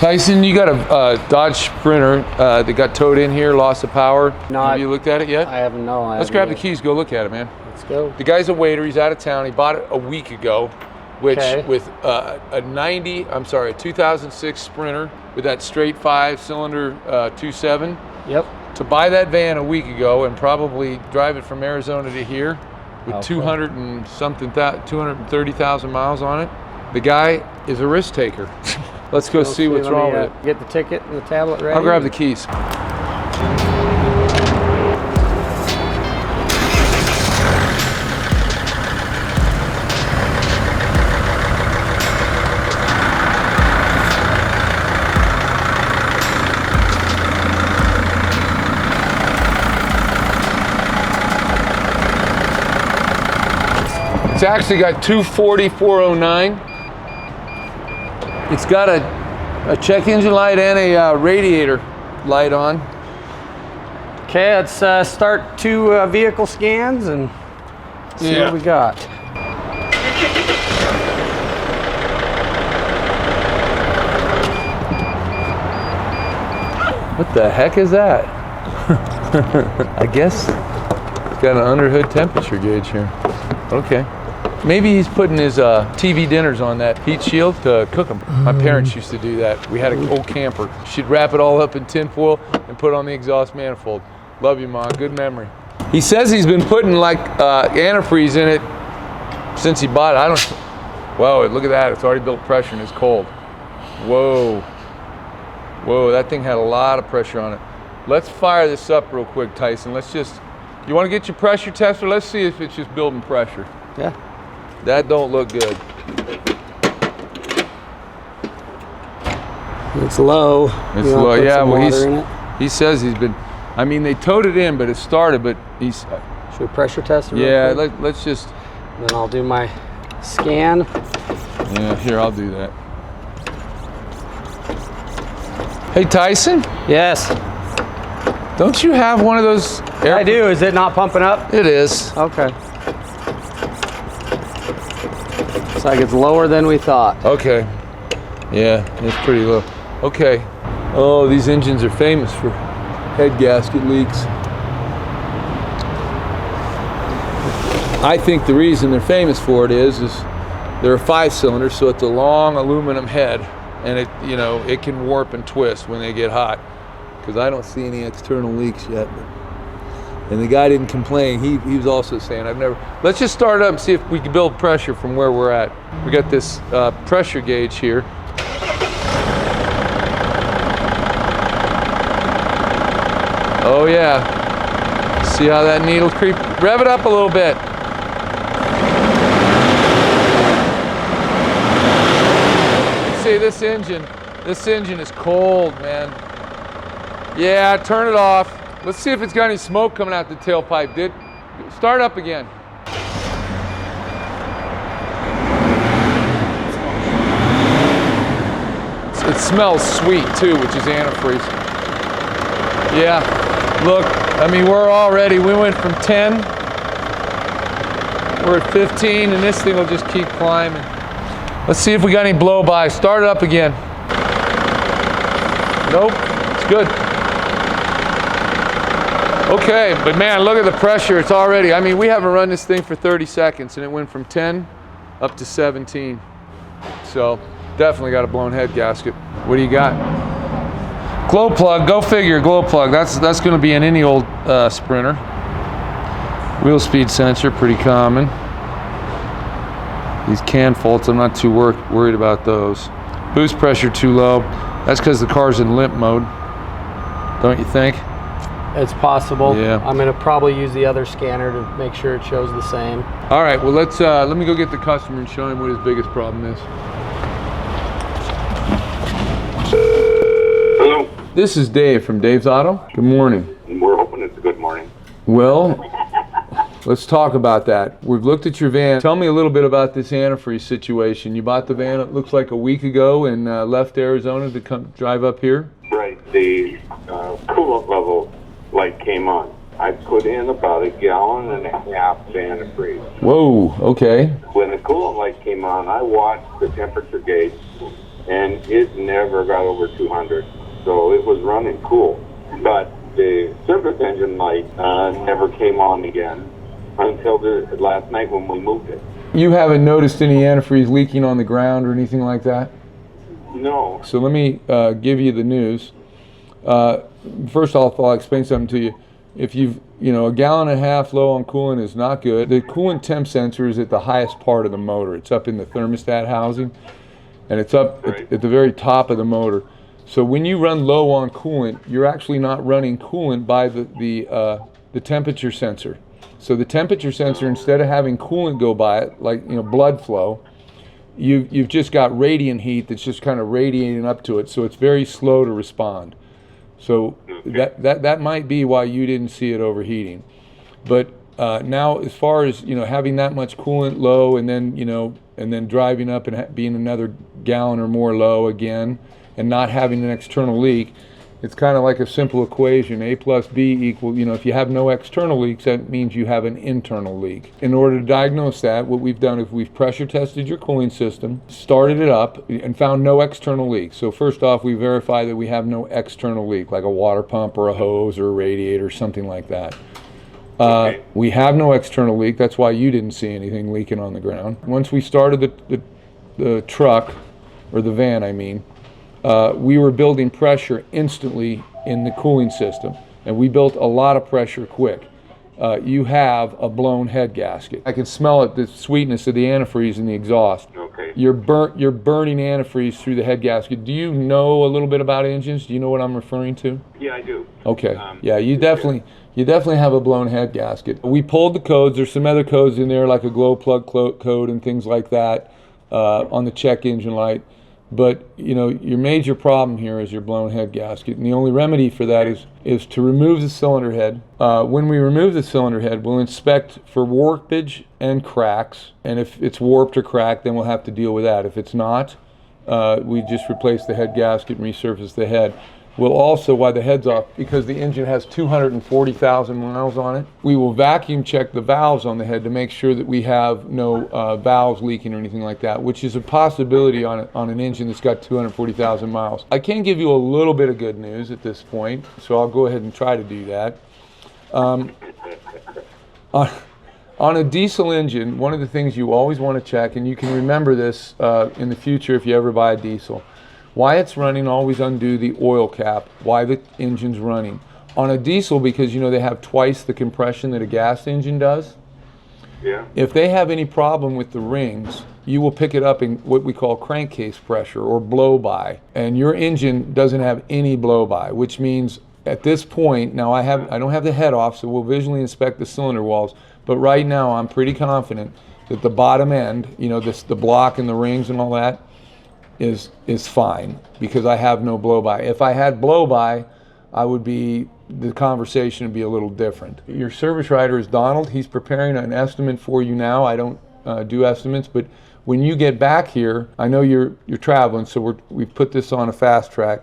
Tyson, you got a Dodge Sprinter that got towed in here, lost the power. Have you looked at it yet? I haven't, no. Let's grab the keys, go look at it, man. Let's go. The guy's a waiter, he's out of town. He bought it a week ago, which with a 2006 Sprinter with that straight 5-cylinder 2.7. Yep. To buy that van a week ago and probably drive it from Arizona to here with 230,000 miles on it, the guy is a risk taker. Let's go see what's wrong with it. Get the ticket and the tablet ready. I'll grab the keys. It's actually got 240,409. It's got a check engine light and a radiator light on. Okay, let's start 2 vehicle scans and see what we got. What the heck is that? I guess it's got an under-hood temperature gauge here. Okay. Maybe he's putting his TV dinners on that heat shield to cook them. My parents used to do that. We had an old camper. She'd wrap it all up in tin foil and put it on the exhaust manifold. Love you, Ma. Good memory. He says he's been putting like antifreeze in it since he bought it. Whoa, look at that. It's already built pressure and it's cold. Whoa. Whoa, that thing had a lot of pressure on it. Let's fire this up real quick, Tyson. You want to get your pressure tester? Let's see if it's just building pressure. Yeah. That don't look good. It's low. It's low, yeah. Well, he says he's been. I mean, they towed it in, but it started. But he's. Should we pressure test it? Yeah, let's just. And then I'll do my scan. Yeah, here, I'll do that. Hey, Tyson. Yes. Don't you have one of those? I do. Is it not pumping up? It is. Okay. Looks like it's lower than we thought. Okay. Yeah, it's pretty low. Okay. Oh, these engines are famous for head gasket leaks. I think the reason they're famous for it is they're a 5-cylinder, so it's a long aluminum head, and it can warp and twist when they get hot. Because I don't see any external leaks yet. And the guy didn't complain. He was also saying, let's just start it up and see if we can build pressure from where we're at. We got this pressure gauge here. Oh yeah. See how that needle creep? Rev it up a little bit. See, this engine is cold, man. Yeah, turn it off. Let's see if it's got any smoke coming out the tailpipe. Start up again. It smells sweet too, which is antifreeze. Yeah, look, I mean, we went from 10, we're at 15, and this thing will just keep climbing. Let's see if we got any blow-by. Start it up again. Nope, it's good. Okay, but man, look at the pressure. It's already, I mean, we haven't run this thing for 30 seconds and it went from 10 up to 17. So definitely got a blown head gasket. What do you got? Glow plug, go figure, glow plug. That's gonna be in any old Sprinter. Wheel speed sensor, pretty common. These can faults, I'm not too worried about those. Boost pressure too low. That's because the car's in limp mode, don't you think? It's possible. Yeah. I'm gonna probably use the other scanner to make sure it shows the same. All right, well let me go get the customer and show him what his biggest problem is. Hello. This is Dave from Dave's Auto. Good morning. We're hoping it's a good morning. Well, let's talk about that. We've looked at your van. Tell me a little bit about this antifreeze situation. You bought the van, it looks like a week ago, and left Arizona to come drive up here? Right. The coolant level light came on. I put in about 1.5 gallons of antifreeze. Whoa, okay. When the coolant light came on, I watched the temperature gauge and it never got over 200. So it was running cool. But the service engine light never came on again until last night when we moved it. You haven't noticed any antifreeze leaking on the ground or anything like that? No. So let me give you the news. First off, I'll explain something to you. If you've, a gallon and a half low on coolant is not good. The coolant temp sensor is at the highest part of the motor. It's up in the thermostat housing, and it's up at the very top of the motor. So when you run low on coolant, you're actually not running coolant by the temperature sensor. So the temperature sensor, instead of having coolant go by it, like blood flow, you've just got radiant heat that's just kind of radiating up to it. So it's very slow to respond. So that might be why you didn't see it overheating. But now, as far as having that much coolant low, and then driving up and being another gallon or more low again, and not having an external leak, it's kind of like a simple equation. A plus B equal, if you have no external leaks, that means you have an internal leak. In order to diagnose that, what we've done is we've pressure tested your cooling system, started it up, and found no external leaks. So first off, we verify that we have no external leak, like a water pump or a hose or a radiator, something like that. We have no external leak. That's why you didn't see anything leaking on the ground. Once we started the truck, or the van, I mean, we were building pressure instantly in the cooling system, and we built a lot of pressure quick. You have a blown head gasket. I can smell it, the sweetness of the antifreeze in the exhaust. Okay. You're burning antifreeze through the head gasket. Do you know a little bit about engines? Do you know what I'm referring to? Yeah, I do. Okay. Yeah, you definitely have a blown head gasket. We pulled the codes. There's some other codes in there, like a glow plug code and things like that on the check engine light. But your major problem here is your blown head gasket, and the only remedy for that is to remove the cylinder head. When we remove the cylinder head, we'll inspect for warpage and cracks, and if it's warped or cracked, then we'll have to deal with that. If it's not, we just replace the head gasket and resurface the head. We'll also, while the head's off, because the engine has 240,000 miles on it, we will vacuum check the valves on the head to make sure that we have no valves leaking or anything like that, which is a possibility on an engine that's got 240,000 miles. I can give you a little bit of good news at this point, so I'll go ahead and try to do that. On a diesel engine, one of the things you always want to check, and you can remember this in the future if you ever buy a diesel, why it's running, always undo the oil cap, why the engine's running. On a diesel, because they have twice the compression that a gas engine does, Yeah. if they have any problem with the rings, you will pick it up in what we call crankcase pressure or blow-by. And your engine doesn't have any blow-by, which means at this point, now I don't have the head off, so we'll visually inspect the cylinder walls, but right now I'm pretty confident that the bottom end, the block and the rings and all that, is fine, because I have no blow-by. If I had blow-by, the conversation would be a little different. Your service writer is Donald. He's preparing an estimate for you now. I don't do estimates, but when you get back here, I know you're traveling, so we put this on a fast track.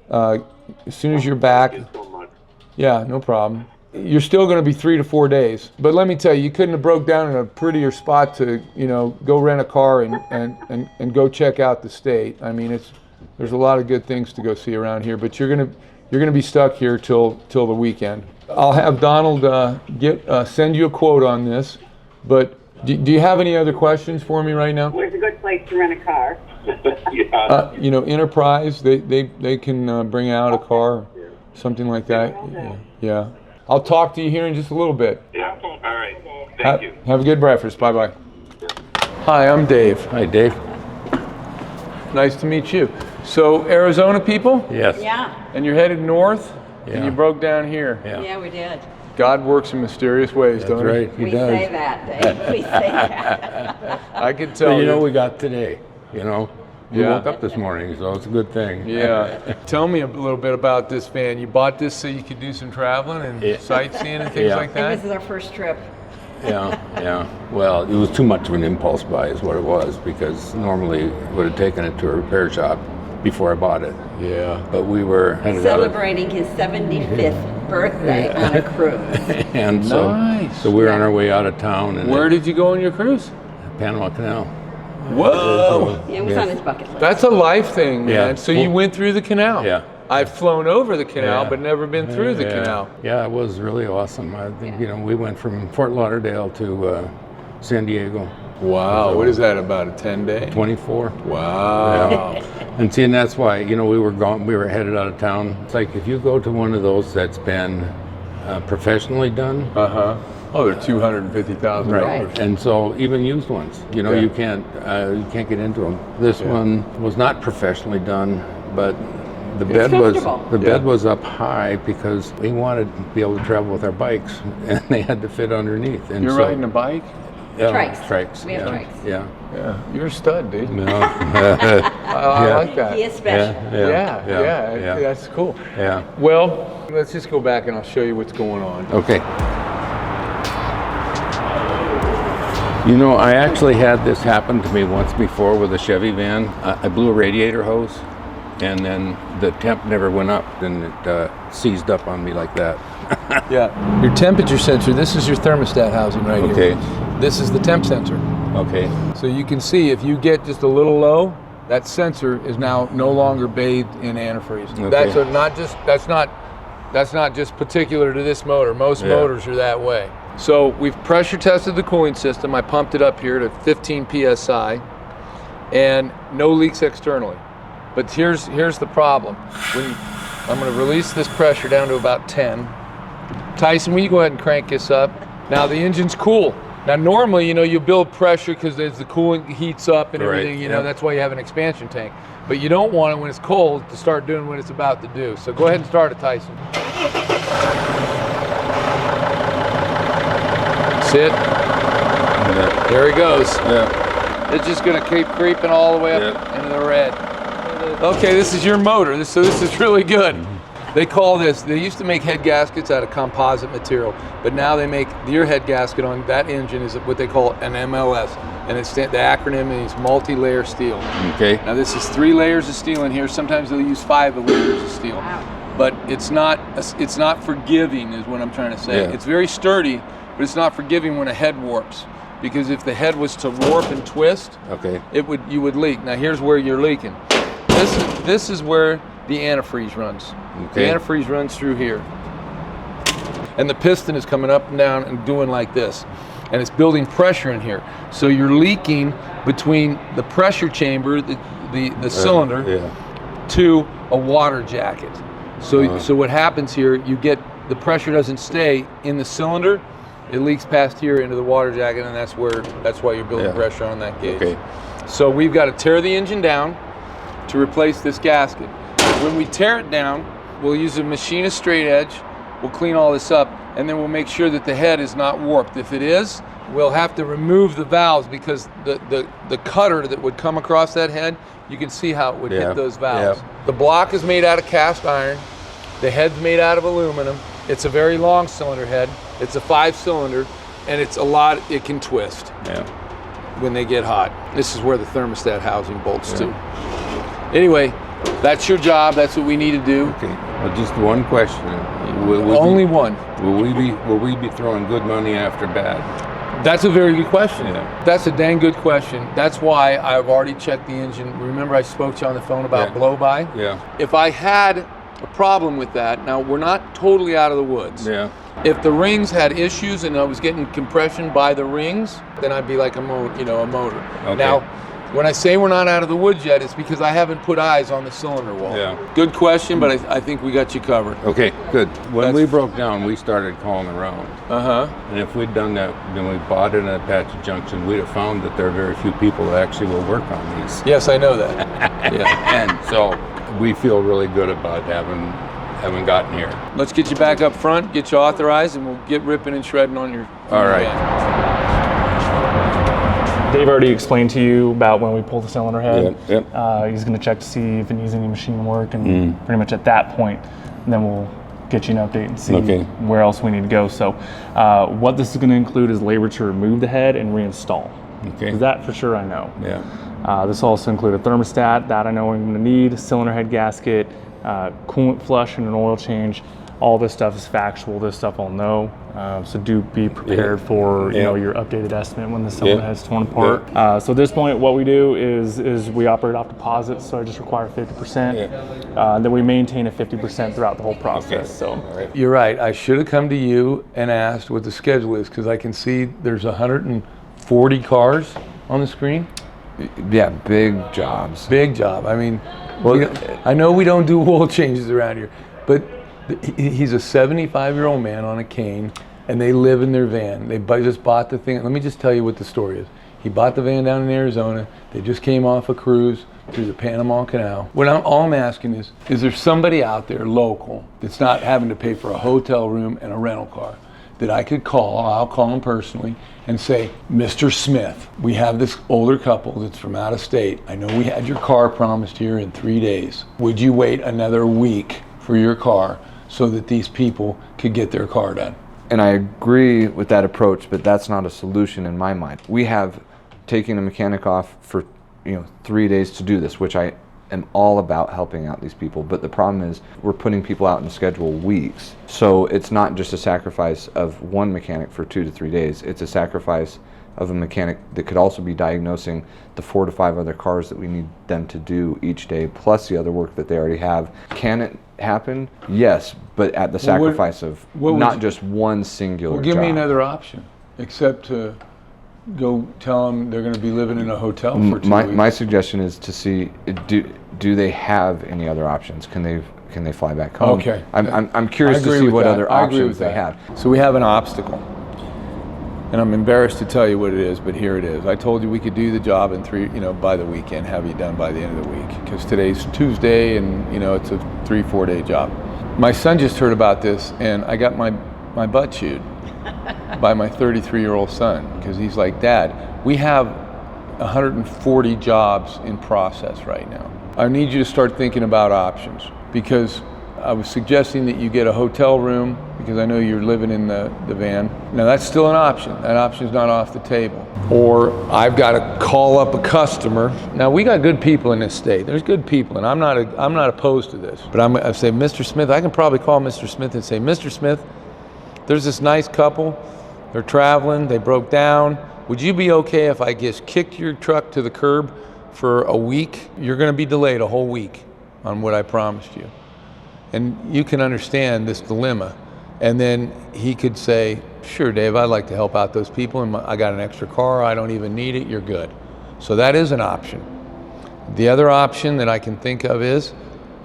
As soon as you're back, Thank you so much. yeah, no problem. You're still going to be 3 to 4 days, but let me tell you, you couldn't have broke down in a prettier spot to, go rent a car and go check out the state. I mean, there's a lot of good things to go see around here, but you're gonna be stuck here till the weekend. I'll have Donald send you a quote on this, but do you have any other questions for me right now? Where's a good place to rent a car? Yeah. Enterprise, they can bring out a car, something like that. Yeah. I'll talk to you here in just a little bit. Yeah. All right. Thank you. Have a good breakfast. Bye-bye. Hi, I'm Dave. Hi, Dave. Nice to meet you. So, Arizona people? Yes. Yeah, And you're headed north? And Yeah. you broke down here. Yeah. we did. God works in mysterious ways, That's don't he? right. He We does. say that, Dave. We say that. I can tell But you know what we got today? We Yeah. woke up this morning, so it's a good thing. Yeah. Tell me a little bit about this van. You bought this so you could do some traveling and Yeah. sightseeing and things Yeah. like And that? this is our first trip. Yeah. Well, it was too much of an impulse buy is what it was, because normally I would have taken it to a repair shop before I bought it. Yeah. But we were headed out of, Celebrating his 75th birthday on a cruise. and Nice. so we were on our way out of town, and Where did you go on your cruise? Panama Canal. Whoa! It was on his bucket list. That's a life thing, man. Yeah. So you went through the canal. Yeah. I've flown over the canal, Yeah. but never been through the canal. Yeah, it was really awesome. I think, we went from Fort Lauderdale to San Diego. Wow. What is that, about a 10-day? 24. Wow. And see, and that's why, we were headed out of town. It's like if you go to one of those that's been professionally done. Uh-huh. Oh, they're $250,000. Right. And so even used ones, you can't get into them. This one was not professionally done, but the bed was up high because we wanted to be able to travel with our bikes, and they had to fit underneath. And You're riding a bike? Yeah, Trikes. We have trikes. Yeah. Yeah. You're a stud, dude. No. I like that. He is special. Yeah. That's cool. Yeah. Well, let's just go back and I'll show you what's going on. Okay. I actually had this happen to me once before with a Chevy van. I blew a radiator hose, and then the temp never went up, and it seized up on me like that. Yeah. Your temperature sensor, this is your thermostat housing right here. Okay. This is the temp sensor. Okay. So you can see if you get just a little low, that sensor is now no longer bathed in antifreeze. Okay. That's not just particular to this motor. Most motors are that way. So we've pressure tested the cooling system. I pumped it up here to 15 psi, and no leaks externally. But here's the problem. I'm going to release this pressure down to about 10. Tyson, will you go ahead and crank this up? Now the engine's cool. Now normally, you build pressure because as the coolant heats up and everything, that's why you have an expansion tank. But you don't want it when it's cold to start doing what it's about to do. So go ahead and start it, Tyson. Sit. Yeah. There he goes. Yeah. It's just going to keep creeping all the way up into the red. Okay, this is your motor, so this is really good. They used to make head gaskets out of composite material, but now they make your head gasket on that engine is what they call an MLS, and the acronym is multi-layer steel. Okay. Now this is 3 layers of steel in here. Sometimes they'll use 5 layers of steel. Wow. But it's not forgiving is what I'm trying to say. Yeah. It's very sturdy, but it's not forgiving when a head warps. Because if the head was to warp and twist, you would leak. Now here's where you're leaking. This is where the antifreeze runs. Okay. The antifreeze runs through here. And the piston is coming up and down and doing like this. And it's building pressure in here. So you're leaking between the pressure chamber, the cylinder, to a water jacket. So what happens here, the pressure doesn't stay in the cylinder, it leaks past here into the water jacket, and that's why you're building pressure on that gauge. Okay. So we've got to tear the engine down to replace this gasket. When we tear it down, we'll use a machinist straight edge, we'll clean all this up, and then we'll make sure that the head is not warped. If it is, we'll have to remove the valves because the cutter that would come across that head, you can see how it would hit those valves. Yeah. The block is made out of cast iron, the head's made out of aluminum. It's a very long cylinder head. It's a 5-cylinder, and it can twist when they get hot. This is where the thermostat housing bolts to. Anyway, that's your job. That's what we need to do. Okay. Well, just one question. Only one. Will we be throwing good money after bad? That's a very good question. Yeah. That's a dang good question. That's why I've already checked the engine. Remember I spoke to you on the phone about blow-by? Yeah. If I had a problem with that, now we're not totally out of the woods. Yeah. If the rings had issues and I was getting compression by the rings, then I'd be like a motor. Okay. Now, when I say we're not out of the woods yet, it's because I haven't put eyes on the cylinder wall. Yeah. Good question, but I think we got you covered. Okay, good. When we broke down, we started calling around. Uh-huh. And if we'd done that, then we bought it at Apache Junction, we'd have found that there are very few people that actually will work on these. Yes, I know that. Yeah. And so we feel really good about having gotten here. Let's get you back up front, get you authorized, and we'll get ripping and shredding on your All right. van. Dave already explained to you about when we pull the cylinder head. Yep. He's going to check to see if it needs any machine work, and pretty much at that point, then we'll get you an update and see where else we need to go. So what this is going to include is labor to remove the head and reinstall. Okay. That for sure I know. Yeah. This will also include a thermostat, that I know I'm going to need, cylinder head gasket, coolant flush and an oil change. all this stuff is factual. This stuff I'll know. So do be prepared for your updated estimate when the cylinder has torn apart. So at this point, what we do is we operate off deposits. So I just require 50%. Then we maintain a 50% throughout the whole process. So you're right. I should have come to you and asked what the schedule is, because I can see there's 140 cars on the screen. Yeah, big jobs. Big job. I mean, I know we don't do oil changes around here, but he's a 75-year-old man on a cane, and they live in their van. They just bought the thing. Let me just tell you what the story is. He bought the van down in Arizona. They just came off a cruise through the Panama Canal. All I'm asking is there somebody out there local that's not having to pay for a hotel room and a rental car that I could call? I'll call him personally and say, Mr. Smith, we have this older couple that's from out of state. I know we had your car promised here in 3 days. Would you wait another week for your car so that these people could get their car done? And I agree with that approach, but that's not a solution in my mind. We have taken a mechanic off for 3 days to do this, which I am all about helping out these people. But the problem is we're putting people out in schedule weeks. So it's not just a sacrifice of one mechanic for 2 to 3 days. It's a sacrifice of a mechanic that could also be diagnosing the 4 to 5 other cars that we need them to do each day, plus the other work that they already have. Can it happen? Yes, but at the sacrifice of not just one singular job. Give me another option, except to go tell them they're going to be living in a hotel for 2 weeks. My suggestion is to see, do they have any other options? Can they fly back home? Okay. I'm curious to see what other options they have. So we have an obstacle, and I'm embarrassed to tell you what it is, but here it is. I told you we could do the job in by the weekend, have you done by the end of the week, because today's Tuesday, and it's a 3-4 day job. My son just heard about this, and I got my butt chewed by my 33-year-old son, because he's like, Dad, we have 140 jobs in process right now. I need you to start thinking about options, because I was suggesting that you get a hotel room, because I know you're living in the van. Now that's still an option. That option's not off the table. Or I've got to call up a customer. Now we got good people in this state. There's good people, and I'm not opposed to this. But I say, Mr. Smith, I can probably call Mr. Smith and say, Mr. Smith, there's this nice couple. They're traveling. They broke down. Would you be okay if I just kicked your truck to the curb for a week? You're going to be delayed a whole week on what I promised you. And you can understand this dilemma. And then he could say, sure, Dave, I'd like to help out those people, and I got an extra car, I don't even need it, you're good. So that is an option. The other option that I can think of is,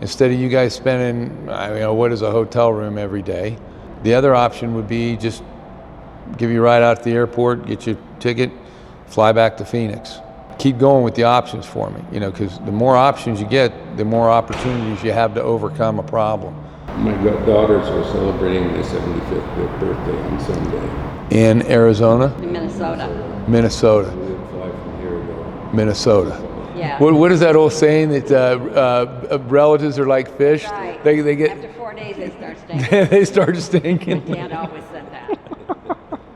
instead of you guys spending, what is a hotel room every day, the other option would be just give you a ride out to the airport, get your ticket, fly back to Phoenix. Keep going with the options for me, because the more options you get, the more opportunities you have to overcome a problem. My daughters are celebrating their 75th birthday on Sunday. In Arizona? In Minnesota. Minnesota. We fly from here to go. Minnesota. Yeah. What is that old saying that relatives are like fish? Right. They get After 4 days, they start stinking. they start stinking. Dad always said that.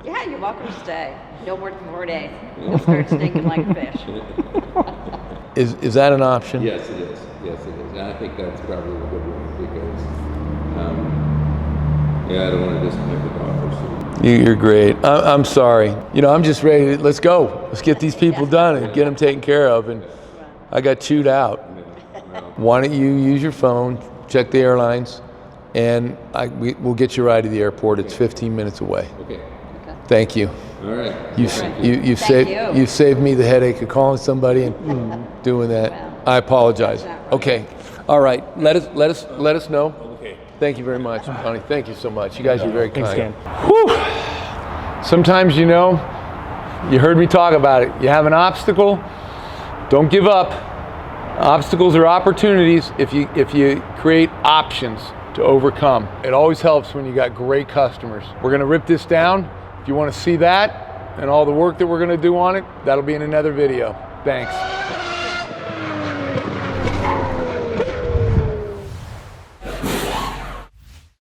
Yeah, you're welcome to stay. No more than 4 days. They'll start stinking like a fish. Is that an option? Yes, it is. Yes, it is. And I think that's probably a good one because, I don't want to disappoint the daughters. You're great. I'm sorry. I'm just ready. Let's go. Let's get these people done and get them taken care of. And I got chewed out. Why don't you use your phone, check the airlines, and we'll get you right to the airport. It's 15 minutes away. Okay. Thank you. All right. You saved me the headache of calling somebody and doing that. I apologize. Okay. All right. Let us know. Okay. Thank you very much, Connie. Thank you so much. You guys are very kind. Thanks, Ken. Whew. Sometimes you heard me talk about it. You have an obstacle, don't give up. Obstacles are opportunities if you create options to overcome. It always helps when you got great customers. We're gonna rip this down. If you want to see that and all the work that we're going to do on it, that'll be in another video. Thanks.